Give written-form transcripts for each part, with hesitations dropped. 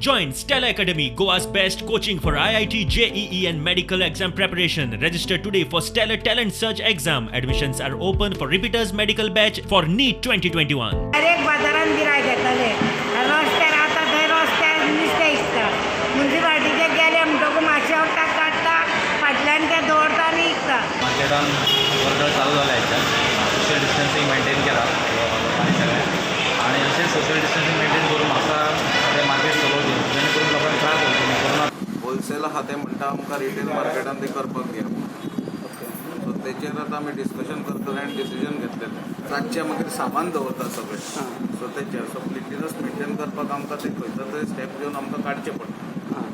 Join Stella Academy, Goa's best coaching for IIT, JEE and medical exam preparation. Register today for Stellar Talent Search exam. Admissions are open for repeaters medical batch for NEET 2021. Direct बाजारात गिरायक येतले रस्त्यार आतां थंय रस्त्यार नुस्तें विकता म्युन्सिपाल्टीचे गेले म्हणटकूच मातशें वखदाक काडटा फाटल्यान ते दवरता आनी विकता. मार्केटान वर्दळ चालू जाला हेच्यात सोशल डिस्टन्सिंग मेंटेन केला लोकांनी सगळें आणि अशें सोशल डिस्टन्सिंग मेंटेन करून म्हाका तें मार्केट चलोवचें जेणे करून लोकांक त्रास जावचो कोरोना होलसेल आहा ते म्हणटा आमकां रिटेल मार्केटान ते करपाक दिया सो तेचेर आतां आमी डिस्कशन करतले आनी डिसिजन घेतलेलें रातचें मागीर सामान दवरता सगळें सो तेचेर सो क्लिनिनेस मेंटेन करपाक आमकां ते खंयचो तरी स्टेप घेवन आमकां काडचें पडटा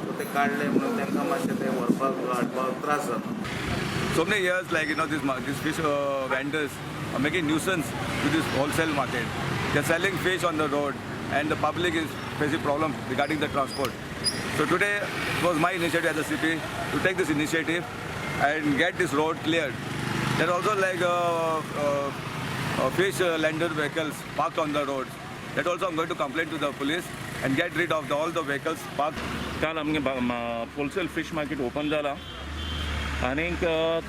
सो ते काडले म्हणून तांकां मातशें ते व्हरपाक हाडपाक त्रास जाता. So many years, like these fish vendors are making nuisance to this wholesale market. They're selling fish on the road, and the public is facing problems regarding the transport. So today it was my initiative as a CP to take this initiative and get this road cleared. There are also fish lender vehicles parked on the roads. That also I'm going to complain to the police and get rid of all the vehicles parked. काल आमगे wholesale fish market open जाला आनीक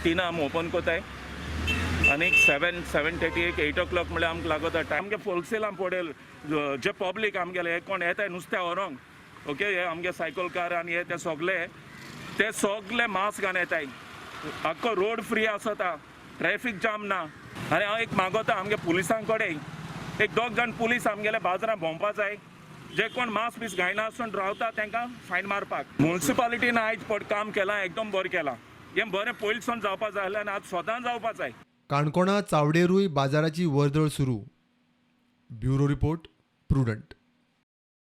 3 आम open कोताय आनीक 7:30 8 o'clock म्हळ्यार आमकां लागता टायम आमगे होलसेलान पडेल जे पब्लीक आमगेले हे कोण येताय नुस्तें व्हरोंक ओके हे आमगे सायकल कार आनी हे ते सगळे मास्क घालून येताय आख्खो रोड फ्री आसता ट्रॅफिक जाम ना आनी हांव एक मागोता आमगे पुलिसां कडेन एक 2 जाण पुलीस आमगेल्या बाजारान भोंवपा जाय जे कोण मास्क बीस घायना आसून रावता तांकां फायन मारपाक. म्युन्सिपालिटीन आयज काम केलां एकदम बरें केलां हें बरें पयलींसून जावपा जाय आसलें आनी आतां स्वता जावपा जाय. काणकोणा चावडेरूय बाजाराची वर्दळ सुरू. Bureau report prudent.